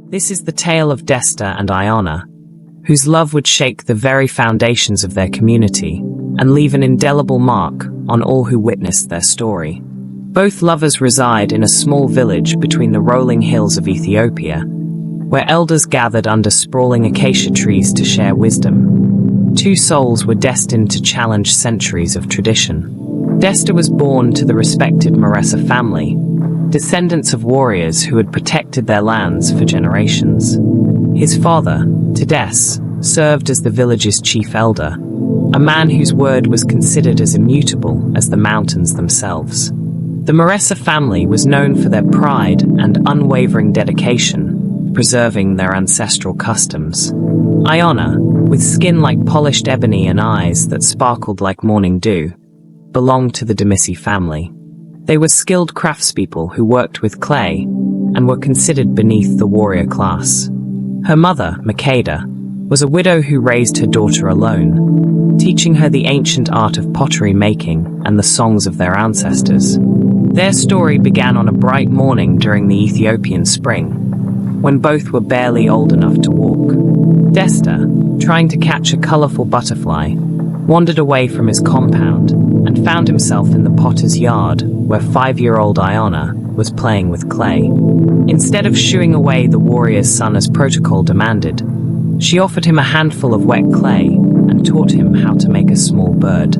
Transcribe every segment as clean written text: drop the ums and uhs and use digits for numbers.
This is the tale of Desta and Iona, whose love would shake the very foundations of their community and leave an indelible mark on all who witnessed their story. Both lovers reside in a small village between the rolling hills of Ethiopia, where elders gathered under sprawling acacia trees to share wisdom. Two souls were destined to challenge centuries of tradition. Desta was born to the respected Maresa family, descendants of warriors who had protected their lands for generations. His father, Tades, served as the village's chief elder, a man whose word was considered as immutable as the mountains themselves. The Maresa family was known for their pride and unwavering dedication, preserving their ancestral customs. Iona, with skin like polished ebony and eyes that sparkled like morning dew, belonged to the Demisi family. They were skilled craftspeople who worked with clay and were considered beneath the warrior class. Her mother, Makeda, was a widow who raised her daughter alone, teaching her the ancient art of pottery making and the songs of their ancestors. Their story began on a bright morning during the Ethiopian spring, when both were barely old enough to walk. Desta, trying to catch a colorful butterfly, wandered away from his compound and found himself in the potter's yard where 5-year-old Iona was playing with clay. Instead of shooing away the warrior's son as protocol demanded, she offered him a handful of wet clay and taught him how to make a small bird.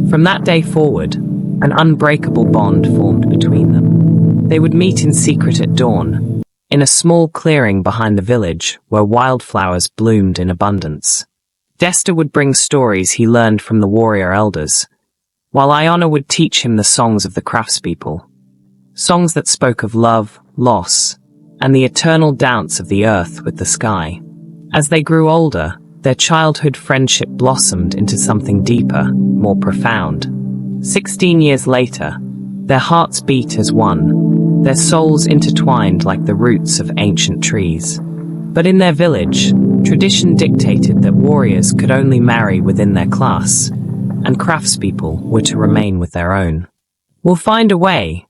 From that day forward, an unbreakable bond formed between them. They would meet in secret at dawn, in a small clearing behind the village where wildflowers bloomed in abundance. Desta would bring stories he learned from the warrior elders, while Iona would teach him the songs of the craftspeople. Songs that spoke of love, loss, and the eternal dance of the earth with the sky. As they grew older, their childhood friendship blossomed into something deeper, more profound. 16 years later, their hearts beat as one, their souls intertwined like the roots of ancient trees. But in their village, tradition dictated that warriors could only marry within their class, and craftspeople were to remain with their own. "We'll find a way,"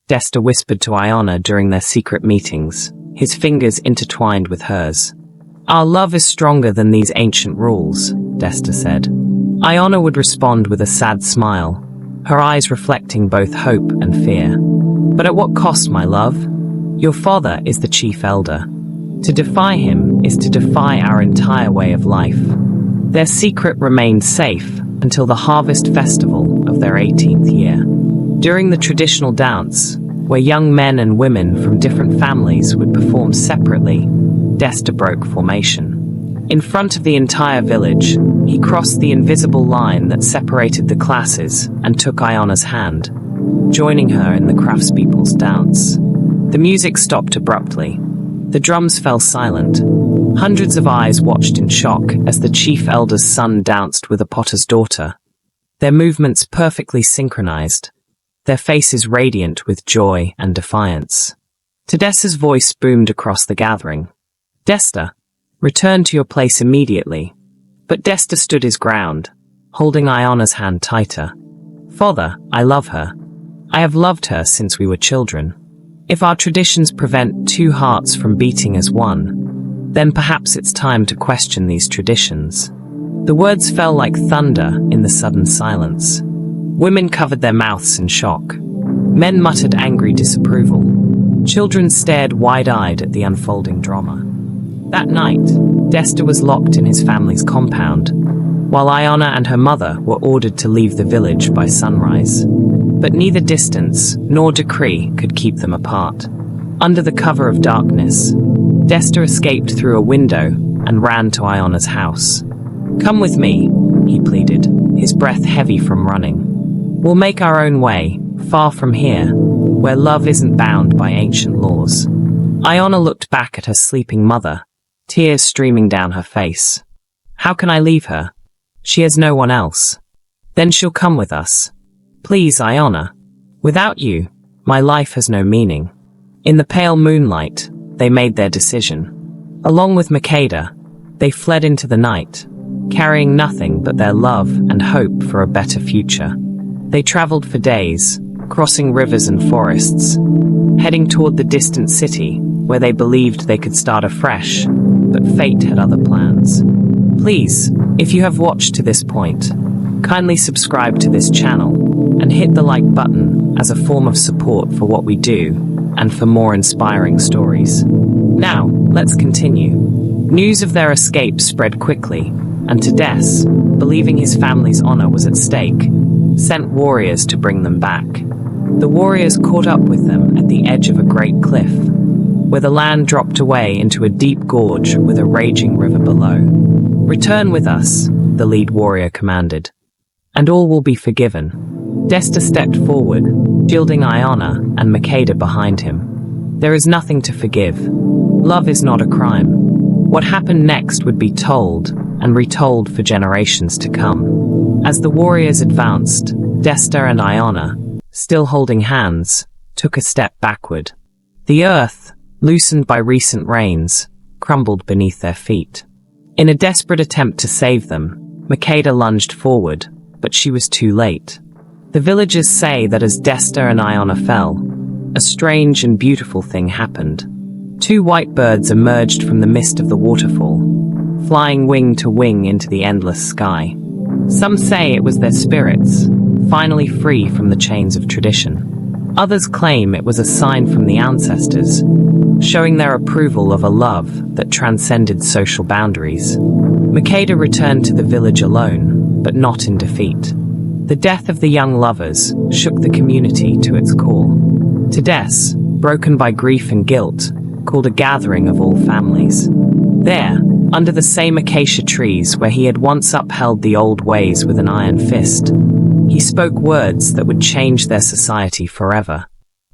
Desta whispered to Iona during their secret meetings, his fingers intertwined with hers. "Our love is stronger than these ancient rules," Desta said. Iona would respond with a sad smile, her eyes reflecting both hope and fear. "But at what cost, my love? Your father is the chief elder. To defy him is to defy our entire way of life." Their secret remained safe until the harvest festival of their 18th year. During the traditional dance, where young men and women from different families would perform separately, Desta broke formation. In front of the entire village, he crossed the invisible line that separated the classes and took Iona's hand, joining her in the craftspeople's dance. The music stopped abruptly. The drums fell silent. Hundreds of eyes watched in shock as the chief elder's son danced with a potter's daughter, their movements perfectly synchronized, their faces radiant with joy and defiance. Tadessa's voice boomed across the gathering. "Desta, return to your place immediately." But Desta stood his ground, holding Iona's hand tighter. "Father, I love her. I have loved her since we were children. If our traditions prevent two hearts from beating as one, then perhaps it's time to question these traditions." The words fell like thunder in the sudden silence. Women covered their mouths in shock. Men muttered angry disapproval. Children stared wide-eyed at the unfolding drama. That night, Desta was locked in his family's compound, while Iona and her mother were ordered to leave the village by sunrise. But neither distance nor decree could keep them apart. Under the cover of darkness, Desta escaped through a window and ran to Iona's house. "Come with me," he pleaded, his breath heavy from running. "We'll make our own way, far from here, where love isn't bound by ancient laws." Iona looked back at her sleeping mother, tears streaming down her face. "How can I leave her? She has no one else." "Then she'll come with us. Please, Iona. Without you, my life has no meaning." In the pale moonlight, they made their decision. Along with Makeda, they fled into the night, carrying nothing but their love and hope for a better future. They traveled for days, crossing rivers and forests, heading toward the distant city where they believed they could start afresh, but fate had other plans. Please, if you have watched to this point, kindly subscribe to this channel and hit the like button as a form of support for what we do and for more inspiring stories. Now, let's continue. News of their escape spread quickly, and Taboo, believing his family's honor was at stake, sent warriors to bring them back. The warriors caught up with them at the edge of a great cliff, where the land dropped away into a deep gorge with a raging river below. "Return with us," the lead warrior commanded, "and all will be forgiven." Desta stepped forward, shielding Iona and Makeda behind him. There is nothing to forgive. Love is not a crime. What happened next would be told and retold for generations to come. As the warriors advanced, Desta and Iona, still holding hands, took a step backward. The earth, loosened by recent rains, crumbled beneath their feet. In a desperate attempt to save them, Makeda lunged forward, but she was too late. The villagers say that as Desta and Iona fell, a strange and beautiful thing happened. Two white birds emerged from the mist of the waterfall, flying wing to wing into the endless sky. Some say it was their spirits, finally free from the chains of tradition. Others claim it was a sign from the ancestors, showing their approval of a love that transcended social boundaries. Makeda returned to the village alone, but not in defeat. The death of the young lovers shook the community to its core. Taboo, broken by grief and guilt, called a gathering of all families. There, under the same acacia trees where he had once upheld the old ways with an iron fist, he spoke words that would change their society forever.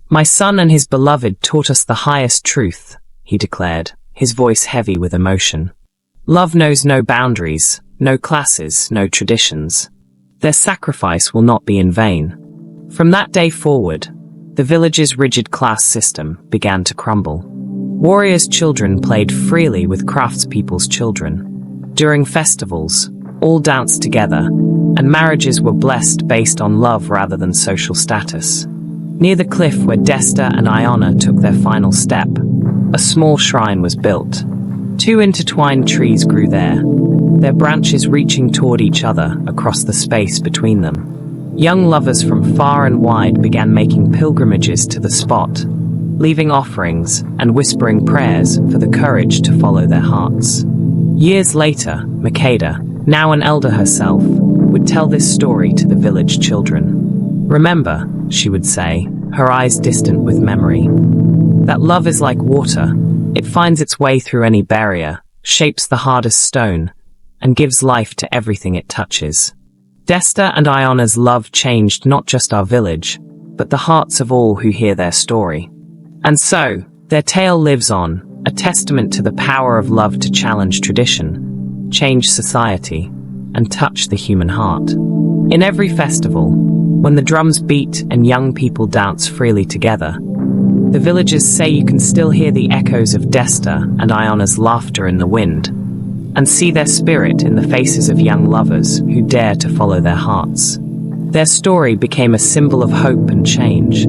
"My son and his beloved taught us the highest truth," he declared, his voice heavy with emotion. "Love knows no boundaries, no classes, no traditions. Their sacrifice will not be in vain." From that day forward, the village's rigid class system began to crumble. Warriors' children played freely with craftspeople's children. During festivals, all danced together, and marriages were blessed based on love rather than social status. Near the cliff where Desta and Iona took their final step, a small shrine was built. Two intertwined trees grew there, their branches reaching toward each other across the space between them. Young lovers from far and wide began making pilgrimages to the spot, leaving offerings and whispering prayers for the courage to follow their hearts. Years later, Makeda, now an elder herself, would tell this story to the village children. "Remember," she would say, her eyes distant with memory, "that love is like water. It finds its way through any barrier, shapes the hardest stone, and gives life to everything it touches." Desta and Iona's love changed not just our village, but the hearts of all who hear their story. And so, their tale lives on, a testament to the power of love to challenge tradition, change society, and touch the human heart. In every festival, when the drums beat and young people dance freely together, the villagers say you can still hear the echoes of Desta and Iona's laughter in the wind, and see their spirit in the faces of young lovers who dare to follow their hearts. Their story became a symbol of hope and change,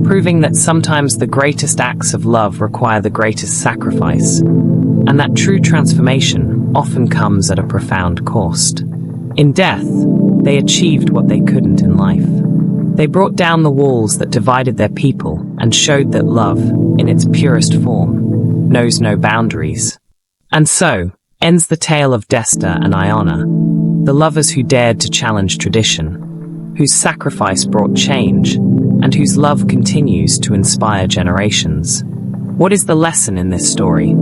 proving that sometimes the greatest acts of love require the greatest sacrifice, and that true transformation often comes at a profound cost. In death, they achieved what they couldn't in life. They brought down the walls that divided their people and showed that love, in its purest form, knows no boundaries. And so, ends the tale of Desta and Iona, the lovers who dared to challenge tradition, whose sacrifice brought change, and whose love continues to inspire generations. What is the lesson in this story?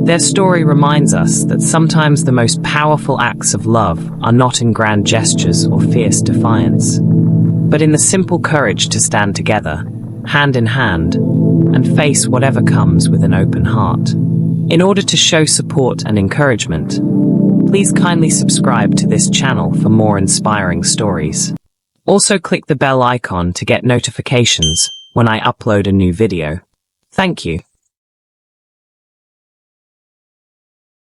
Their story reminds us that sometimes the most powerful acts of love are not in grand gestures or fierce defiance, but in the simple courage to stand together, hand in hand, and face whatever comes with an open heart. In order to show support and encouragement, please kindly subscribe to this channel for more inspiring stories. Also click the bell icon to get notifications when I upload a new video. Thank you.